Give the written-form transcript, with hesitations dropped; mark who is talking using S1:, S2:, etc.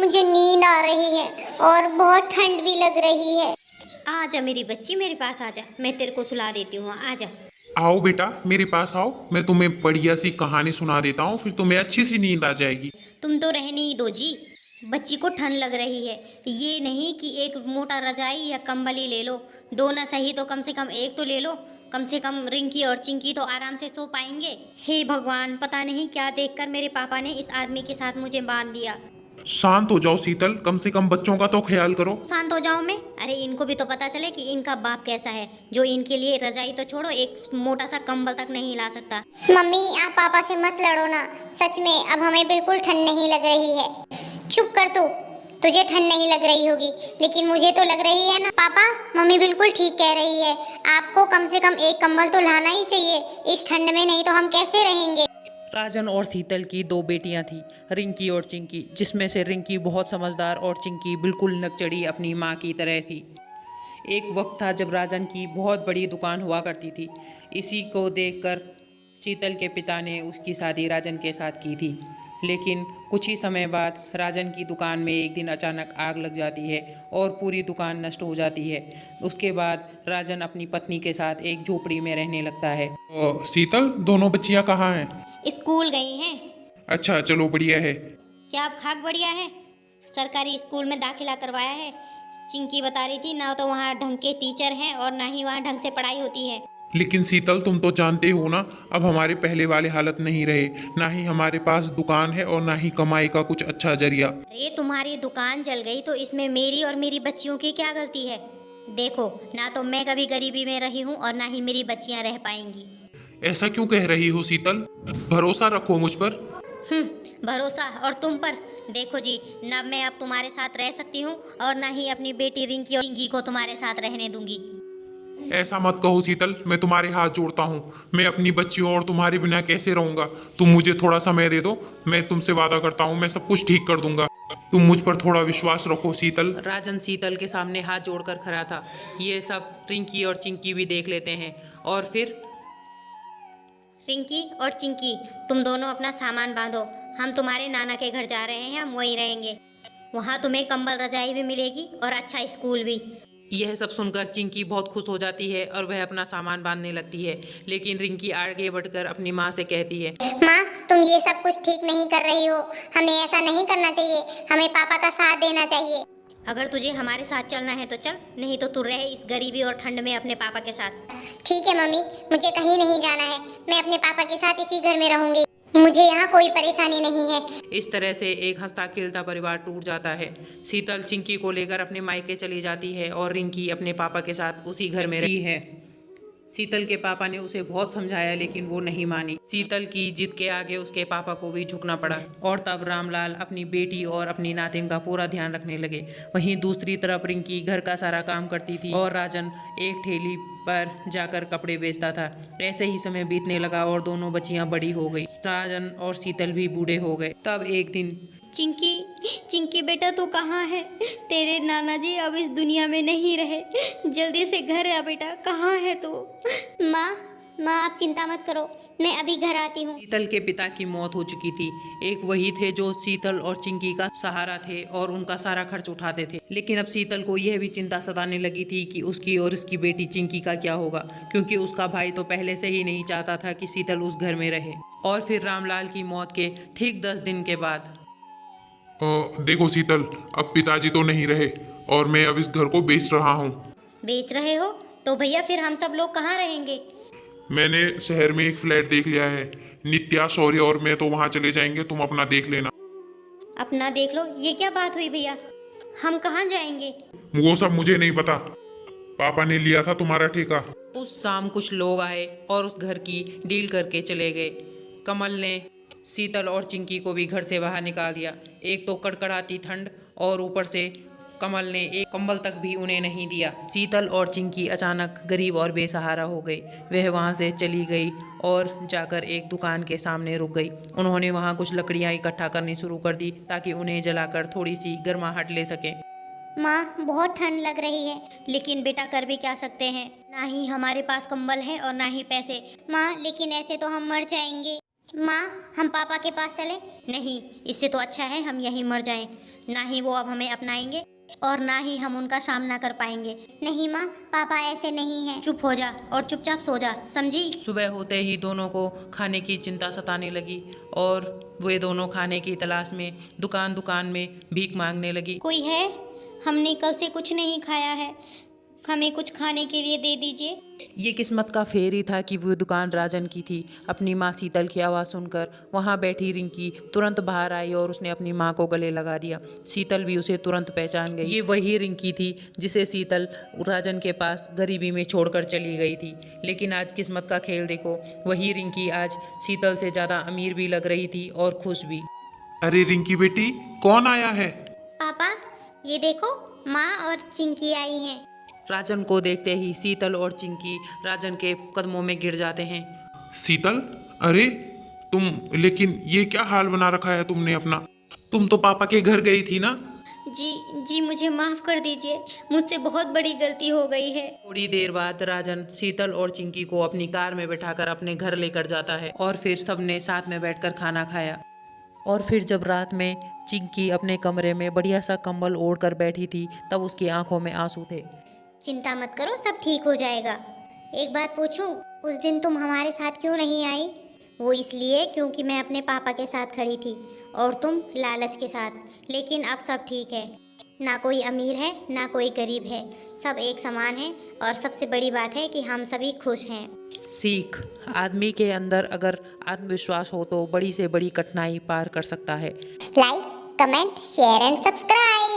S1: मुझे नींद आ रही है और बहुत ठंड भी लग रही है।
S2: आजा मेरी बच्ची, मेरे पास आजा, मैं तेरे को सुला देती हूँ, आजा।
S3: आओ बेटा मेरे पास आओ, मैं तुम्हें बढ़िया सी कहानी सुना देता हूँ, फिर तुम्हें अच्छी सी नींद आ जाएगी।
S2: तुम तो रहने ही दो जी, बच्ची को ठंड लग रही है। ये नहीं कि एक मोटा रजाई या कंबल ही ले लो, दो ना सही तो कम से कम एक तो ले लो। कम से कम रिंकी और चिंकी तो आराम से सो पाएंगे। हे भगवान, पता नहीं क्या देखकर मेरे पापा ने इस आदमी के साथ मुझे बांध दिया।
S3: शांत हो जाओ शीतल, कम से कम बच्चों का तो ख्याल करो।
S2: शांत हो जाऊं मैं? अरे इनको भी तो पता चले कि इनका बाप कैसा है, जो इनके लिए रजाई तो छोड़ो, एक मोटा सा कंबल तक नहीं ला सकता।
S1: मम्मी आप पापा से मत लड़ो ना, सच में अब हमें बिल्कुल ठंड नहीं लग रही है। चुप कर तू, तुझे ठंड नहीं लग रही होगी लेकिन मुझे तो लग रही है ना। पापा मम्मी बिल्कुल ठीक कह रही है, आपको कम से कम एक कंबल तो लाना ही चाहिए इस ठंड में, नहीं तो हम कैसे रहेंगे।
S4: राजन और शीतल की दो बेटियां थीं, रिंकी और चिंकी, जिसमें से रिंकी बहुत समझदार और चिंकी बिल्कुल नकचड़ी अपनी माँ की तरह थी। एक वक्त था जब राजन की बहुत बड़ी दुकान हुआ करती थी। इसी को देखकर शीतल के पिता ने उसकी शादी राजन के साथ की थी। लेकिन कुछ ही समय बाद राजन की दुकान में एक दिन अचानक आग लग जाती है और पूरी दुकान नष्ट हो जाती है। उसके बाद राजन अपनी पत्नी के साथ एक झोपड़ी में रहने लगता है।
S3: शीतल दोनों बच्चियां कहाँ हैं?
S2: स्कूल गई हैं।
S3: अच्छा चलो बढ़िया है।
S2: क्या आप खाक बढ़िया है? सरकारी स्कूल में दाखिला करवाया है। चिंकी बता रही थी ना, तो वहाँ ढंग के टीचर हैं और ना ही वहाँ ढंग से पढ़ाई होती है।
S3: लेकिन शीतल तुम तो जानते हो ना, अब हमारे पहले वाले हालत नहीं रहे, ना ही हमारे पास दुकान है और ना ही कमाई का कुछ अच्छा जरिया।
S2: अरे तुम्हारी दुकान जल गई तो इसमें मेरी और मेरी बच्चियों की क्या गलती है? देखो ना, तो मैं कभी गरीबी में रही हूँ और ना ही मेरी बच्चियाँ रह पाएंगी।
S3: ऐसा क्यों कह रही हो शीतल? भरोसा रखो मुझ पर।
S2: भरोसा और तुम पर? देखो जी, ना मैं अब तुम्हारे साथ रह सकती हूँ और ना ही अपनी बेटी रिंकी और चिंकी को तुम्हारे साथ रहने दूंगी।
S3: ऐसा मत कहो शीतल, मैं तुम्हारे हाथ जोड़ता हूँ। मैं अपनी बच्चियों और तुम्हारे बिना कैसे रहूंगा? तुम मुझे थोड़ा समय दे दो, मैं तुमसे वादा करता हूँ मैं सब कुछ ठीक कर दूंगा। तुम मुझ पर थोड़ा विश्वास रखो शीतल।
S4: राजन शीतल के सामने हाथ जोड़कर खड़ा था। ये सब रिंकी और चिंकी भी देख लेते हैं और फिर
S2: रिंकी और चिंकी, तुम दोनों अपना सामान बांधो, हम तुम्हारे नाना के घर जा रहे हैं, हम वहीं रहेंगे। वहाँ तुम्हें कंबल रजाई भी मिलेगी और अच्छा स्कूल भी।
S4: यह सब सुनकर चिंकी बहुत खुश हो जाती है और वह अपना सामान बांधने लगती है। लेकिन रिंकी आगे बढ़कर अपनी माँ से कहती है,
S1: माँ तुम ये सब कुछ ठीक नहीं कर रही हो, हमें ऐसा नहीं करना चाहिए, हमें पापा का साथ देना चाहिए।
S2: अगर तुझे हमारे साथ चलना है तो चल, नहीं तो तू रह इस गरीबी और ठंड में अपने पापा के साथ।
S1: ठीक है मम्मी, मुझे कहीं नहीं जाना है, मैं अपने पापा के साथ इसी घर में रहूंगी, मुझे यहाँ कोई परेशानी नहीं है।
S4: इस तरह से एक हंसता खेलता परिवार टूट जाता है। शीतल चिंकी को लेकर अपने मायके चली जाती है और रिंकी अपने पापा के साथ उसी घर में रहती है। शीतल के पापा ने उसे बहुत समझाया लेकिन वो नहीं मानी। शीतल की जिद के आगे उसके पापा को भी झुकना पड़ा और तब रामलाल अपनी बेटी और अपनी नातिन का पूरा ध्यान रखने लगे। वहीं दूसरी तरफ रिंकी घर का सारा काम करती थी और राजन एक ठेली पर जाकर कपड़े बेचता था। ऐसे ही समय बीतने लगा और दोनों बच्चियां बड़ी हो गई। राजन और शीतल भी बूढ़े हो गए। तब एक दिन,
S2: चिंकी, चिंकी बेटा तू कहाँ है? तेरे नाना जी अब इस दुनिया में नहीं रहे, जल्दी से घर आ बेटा, कहाँ है तू?
S1: माँ आप चिंता मत करो, मैं अभी घर आती हूँ।
S4: शीतल के पिता की मौत हो चुकी थी। एक वही थे जो शीतल और चिंकी का सहारा थे और उनका सारा खर्च उठाते थे। लेकिन अब शीतल को यह भी चिंता सताने लगी थी कि उसकी और उसकी बेटी चिंकी का क्या होगा, क्योंकि उसका भाई तो पहले से ही नहीं चाहता था कि शीतल उस घर में रहे। और फिर रामलाल की मौत के ठीक 10 दिन के बाद,
S3: देखो शीतल, अब पिताजी तो नहीं रहे और मैं अब इस घर को बेच रहा हूँ।
S2: बेच रहे हो तो भैया फिर हम सब लोग कहाँ रहेंगे?
S3: मैंने शहर में एक फ्लैट देख लिया है, नित्या, शौर्य और मैं तो वहाँ चले जाएंगे, तुम अपना देख लेना।
S2: अपना देख लो? ये क्या बात हुई भैया, हम कहाँ जाएंगे?
S3: वो सब मुझे नहीं पता, पापा ने लिया था तुम्हारा ठेका।
S4: उस शाम कुछ लोग आए और उस घर की डील करके चले गए। कमल ने शीतल और चिंकी को भी घर से बाहर निकाल दिया। एक तो कड़कड़ाती ठंड और ऊपर से कमल ने एक कंबल तक भी उन्हें नहीं दिया। शीतल और चिंकी अचानक गरीब और बेसहारा हो गई। वह वहाँ से चली गई और जाकर एक दुकान के सामने रुक गई। उन्होंने वहाँ कुछ लकड़ियाँ इकट्ठा करनी शुरू कर दी ताकि उन्हें जलाकर थोड़ी सी गर्माहट ले सकें।
S1: माँ बहुत ठंड लग रही है।
S2: लेकिन बेटा कर भी क्या सकते हैं, ना ही हमारे पास कंबल है और ना ही पैसे।
S1: माँ लेकिन ऐसे तो हम मर जाएंगे। माँ, हम पापा के पास चलें?
S2: नहीं, इससे तो अच्छा है हम यहीं मर जाएं। ना ही वो अब हमें अपनाएंगे और ना ही हम उनका सामना कर पाएंगे।
S1: नहीं माँ, पापा ऐसे नहीं हैं।
S2: चुप हो जा और चुपचाप सो जा, समझी?
S4: सुबह होते ही दोनों को खाने की चिंता सताने लगी और वे दोनों खाने की तलाश में दुकान दुकान में भीख मांगने लगी।
S2: कोई है? हमने कल से कुछ नहीं खाया है, हमें कुछ खाने के लिए दे दीजिए।
S4: ये किस्मत का फेर ही था कि वो दुकान राजन की थी। अपनी माँ शीतल की आवाज़ सुनकर वहाँ बैठी रिंकी तुरंत बाहर आई और उसने अपनी माँ को गले लगा दिया। शीतल भी उसे तुरंत पहचान गई। ये वही रिंकी थी जिसे शीतल राजन के पास गरीबी में छोड़कर चली गई थी। लेकिन आज किस्मत का खेल देखो, वही रिंकी आज शीतल से ज़्यादा अमीर भी लग रही थी और खुश भी।
S3: अरे रिंकी बेटी, कौन आया है?
S1: पापा, ये देखो, माँ और चिंकी आई हैं।
S4: राजन को देखते ही शीतल और चिंकी राजन के कदमों में गिर जाते हैं।
S3: शीतल, अरे तुम, लेकिन ये क्या हाल बना रखा है तुमने अपना? तुम तो पापा के घर गई थी ना?
S2: जी मुझे माफ़ कर दीजिए, मुझसे बहुत बड़ी गलती हो गई है।
S4: थोड़ी देर बाद राजन शीतल और चिंकी को अपनी कार में बिठाकर अपने घर लेकर जाता है और फिर सबने साथ में बैठकर खाना खाया। और फिर जब रात में चिंकी अपने कमरे में बढ़िया सा कंबल ओढ़ कर बैठी थी तब उसकी आंखों में आंसू थे।
S1: चिंता मत करो, सब ठीक हो जाएगा। एक बात पूछूं, उस दिन तुम हमारे साथ क्यों नहीं आई? वो इसलिए क्योंकि मैं अपने पापा के साथ खड़ी थी और तुम लालच के साथ। लेकिन अब सब ठीक है, ना कोई अमीर है ना कोई गरीब है, सब एक समान है। और सबसे बड़ी बात है कि हम सभी खुश हैं।
S4: सीख, आदमी के अंदर अगर आत्मविश्वास हो तो बड़ी से बड़ी कठिनाई पार कर सकता है।
S1: Like, comment, share and subscribe.